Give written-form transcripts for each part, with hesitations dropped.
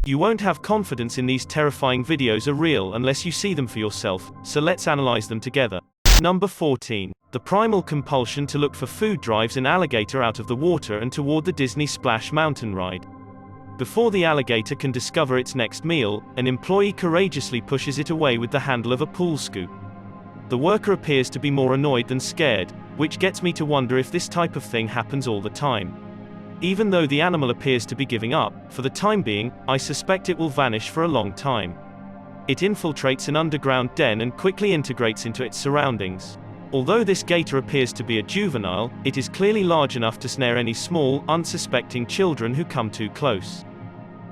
You won't have confidence in these terrifying videos are real unless you see them for yourself, so let's analyze them together. Number 14. The primal compulsion to look for food drives an alligator out of the water and toward the Disney Splash Mountain ride. Before the alligator can discover its next meal, an employee courageously pushes it away with the handle of a pool scoop. The worker appears to be more annoyed than scared, which gets me to wonder if this type of thing happens all the time. Even though the animal appears to be giving up, for the time being, I suspect it will vanish for a long time. It infiltrates an underground den and quickly integrates into its surroundings. Although this gator appears to be a juvenile, it is clearly large enough to snare any small, unsuspecting children who come too close.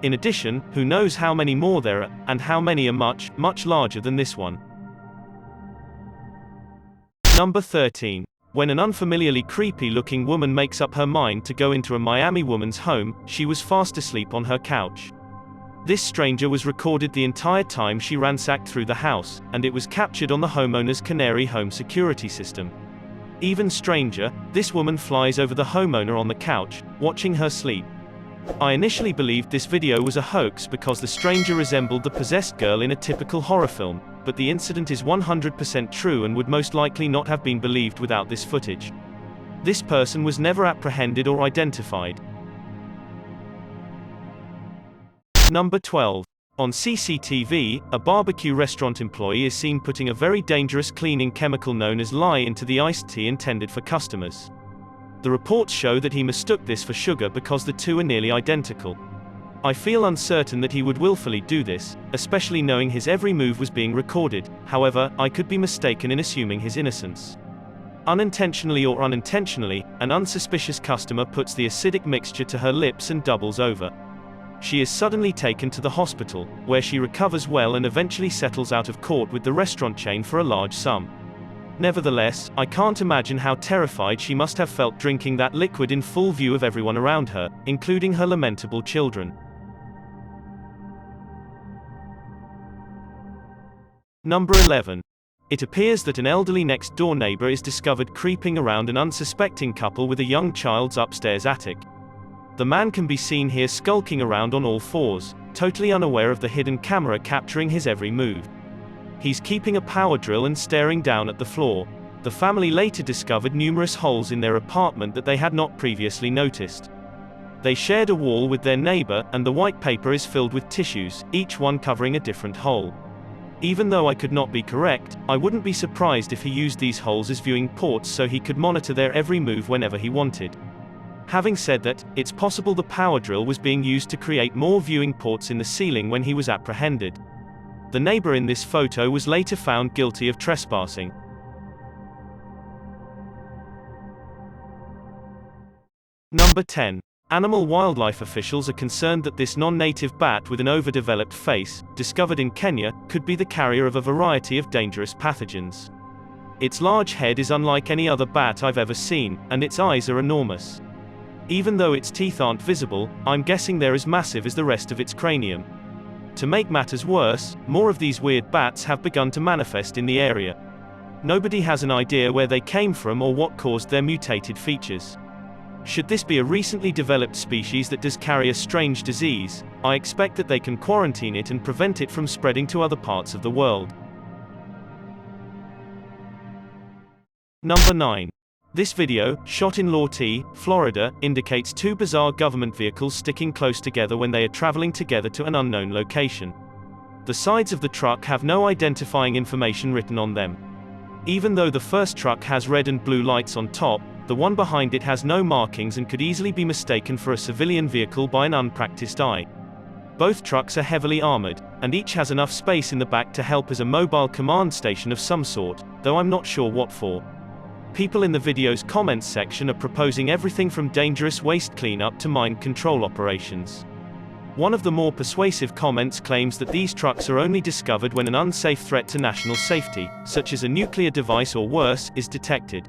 In addition, who knows how many more there are, and how many are much, much larger than this one. Number 13. When an unfamiliarly creepy-looking woman makes up her mind to go into a Miami woman's home, she was fast asleep on her couch. This stranger was recorded the entire time she ransacked through the house, and it was captured on the homeowner's Canary home security system. Even stranger, this woman flies over the homeowner on the couch, watching her sleep. I initially believed this video was a hoax because the stranger resembled the possessed girl in a typical horror film, but the incident is 100% true and would most likely not have been believed without this footage. This person was never apprehended or identified. Number 12. On CCTV, a barbecue restaurant employee is seen putting a very dangerous cleaning chemical known as lye into the iced tea intended for customers. The reports show that he mistook this for sugar because the two are nearly identical. I feel uncertain that he would willfully do this, especially knowing his every move was being recorded. However, I could be mistaken in assuming his innocence. Unintentionally or unintentionally, an unsuspicious customer puts the acidic mixture to her lips and doubles over. She is suddenly taken to the hospital, where she recovers well and eventually settles out of court with the restaurant chain for a large sum. Nevertheless, I can't imagine how terrified she must have felt drinking that liquid in full view of everyone around her, including her lamentable children. Number 11. It appears that an elderly next-door neighbor is discovered creeping around an unsuspecting couple with a young child's upstairs attic. The man can be seen here skulking around on all fours, totally unaware of the hidden camera capturing his every move. He's keeping a power drill and staring down at the floor. The family later discovered numerous holes in their apartment that they had not previously noticed. They shared a wall with their neighbor, and the white paper is filled with tissues, each one covering a different hole. Even though I could not be correct, I wouldn't be surprised if he used these holes as viewing ports so he could monitor their every move whenever he wanted. Having said that, it's possible the power drill was being used to create more viewing ports in the ceiling when he was apprehended. The neighbor in this photo was later found guilty of trespassing. Number 10. Animal-wildlife officials are concerned that this non-native bat with an overdeveloped face, discovered in Kenya, could be the carrier of a variety of dangerous pathogens. Its large head is unlike any other bat I've ever seen, and its eyes are enormous. Even though its teeth aren't visible, I'm guessing they're as massive as the rest of its cranium. To make matters worse, more of these weird bats have begun to manifest in the area. Nobody has an idea where they came from or what caused their mutated features. Should this be a recently developed species that does carry a strange disease, I expect that they can quarantine it and prevent it from spreading to other parts of the world. Number 9. This video, shot in Lawtee, Florida, indicates two bizarre government vehicles sticking close together when they are traveling together to an unknown location. The sides of the truck have no identifying information written on them. Even though the first truck has red and blue lights on top, the one behind it has no markings and could easily be mistaken for a civilian vehicle by an unpracticed eye. Both trucks are heavily armored, and each has enough space in the back to help as a mobile command station of some sort, though I'm not sure what for. People in the video's comments section are proposing everything from dangerous waste cleanup to mind control operations. One of the more persuasive comments claims that these trucks are only discovered when an unsafe threat to national safety, such as a nuclear device or worse, is detected.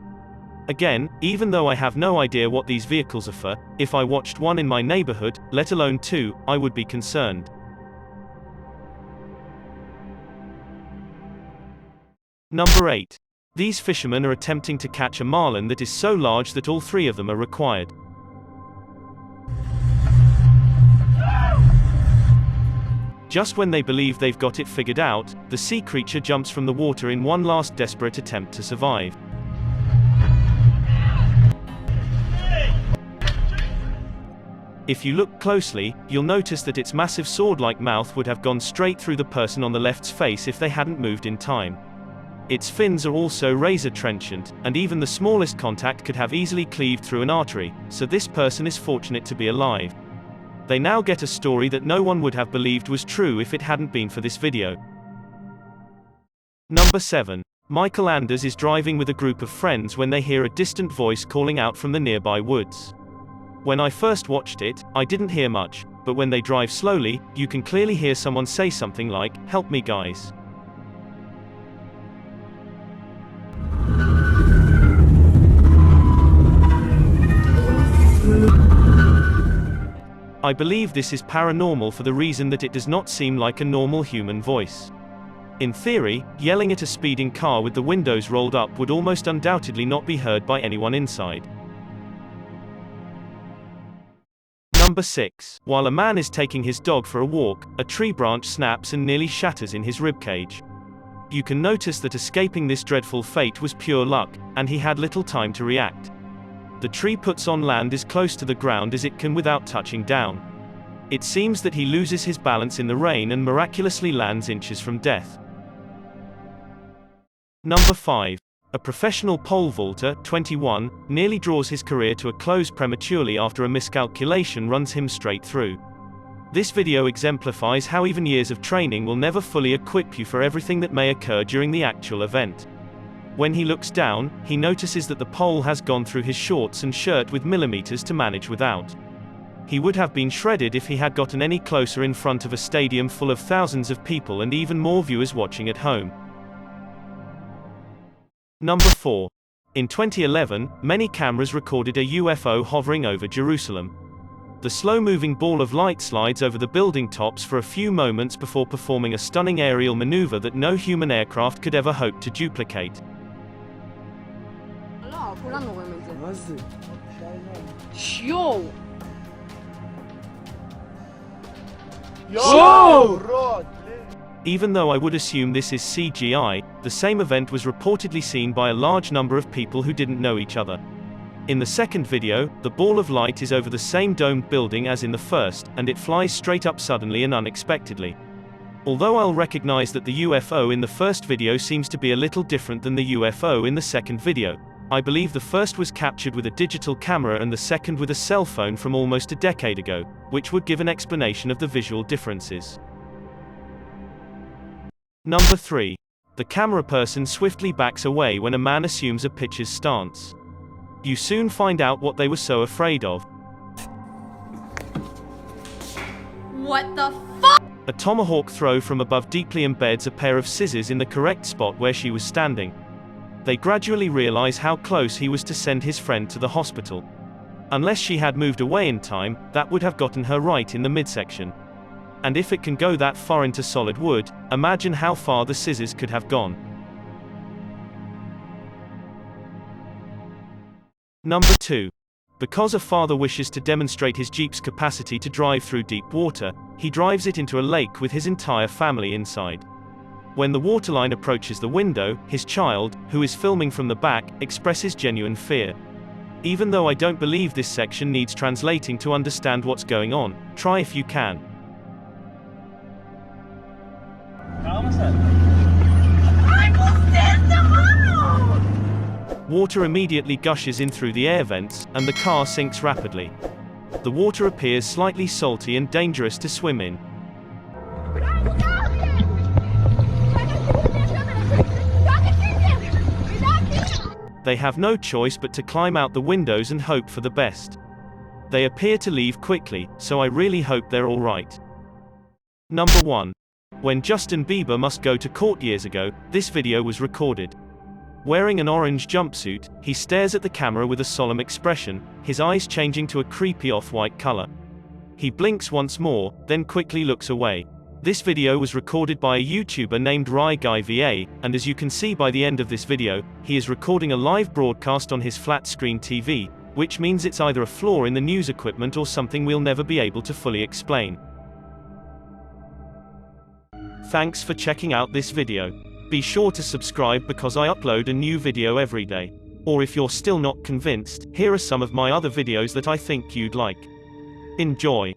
Again, even though I have no idea what these vehicles are for, if I watched one in my neighborhood, let alone two, I would be concerned. Number 8. These fishermen are attempting to catch a marlin that is so large that all three of them are required. Just when they believe they've got it figured out, the sea creature jumps from the water in one last desperate attempt to survive. If you look closely, you'll notice that its massive sword-like mouth would have gone straight through the person on the left's face if they hadn't moved in time. Its fins are also razor trenchant, and even the smallest contact could have easily cleaved through an artery, so this person is fortunate to be alive. They now get a story that no one would have believed was true if it hadn't been for this video. Number 7. Michael Anders is driving with a group of friends when they hear a distant voice calling out from the nearby woods. When I first watched it, I didn't hear much, but when they drive slowly, you can clearly hear someone say something like, "Help me guys." I believe this is paranormal for the reason that it does not seem like a normal human voice. In theory, yelling at a speeding car with the windows rolled up would almost undoubtedly not be heard by anyone inside. Number 6. While a man is taking his dog for a walk, a tree branch snaps and nearly shatters in his ribcage. You can notice that escaping this dreadful fate was pure luck, and he had little time to react. The tree puts on land as close to the ground as it can without touching down. It seems that he loses his balance in the rain and miraculously lands inches from death. Number 5. A professional pole vaulter, 21, nearly draws his career to a close prematurely after a miscalculation runs him straight through. This video exemplifies how even years of training will never fully equip you for everything that may occur during the actual event. When he looks down, he notices that the pole has gone through his shorts and shirt with millimeters to manage without. He would have been shredded if he had gotten any closer in front of a stadium full of thousands of people and even more viewers watching at home. Number 4. In 2011, many cameras recorded a UFO hovering over Jerusalem. The slow-moving ball of light slides over the building tops for a few moments before performing a stunning aerial maneuver that no human aircraft could ever hope to duplicate. Even though I would assume this is CGI, the same event was reportedly seen by a large number of people who didn't know each other. In the second video, the ball of light is over the same domed building as in the first, and it flies straight up suddenly and unexpectedly. Although I'll recognize that the UFO in the first video seems to be a little different than the UFO in the second video, I believe the first was captured with a digital camera and the second with a cell phone from almost a decade ago, which would give an explanation of the visual differences. Number 3. The camera person swiftly backs away when a man assumes a pitcher's stance. You soon find out what they were so afraid of. What the fuck? A tomahawk throw from above deeply embeds a pair of scissors in the correct spot where she was standing. They gradually realize how close he was to send his friend to the hospital. Unless she had moved away in time, that would have gotten her right in the midsection. And if it can go that far into solid wood, imagine how far the scissors could have gone. Number 2. Because a father wishes to demonstrate his Jeep's capacity to drive through deep water, he drives it into a lake with his entire family inside. When the waterline approaches the window, his child, who is filming from the back, expresses genuine fear. Even though I don't believe this section needs translating to understand what's going on, try if you can. Water immediately gushes in through the air vents, and the car sinks rapidly. The water appears slightly salty and dangerous to swim in. They have no choice but to climb out the windows and hope for the best. They appear to leave quickly, so I really hope they're all right. Number 1. When Justin Bieber must go to court years ago, this video was recorded. Wearing an orange jumpsuit, he stares at the camera with a solemn expression, his eyes changing to a creepy off-white color. He blinks once more, then quickly looks away. This video was recorded by a YouTuber named Rai Guy VA, and as you can see by the end of this video, he is recording a live broadcast on his flat-screen TV, which means it's either a flaw in the news equipment or something we'll never be able to fully explain. Thanks for checking out this video. Be sure to subscribe because I upload a new video every day. Or if you're still not convinced, here are some of my other videos that I think you'd like. Enjoy.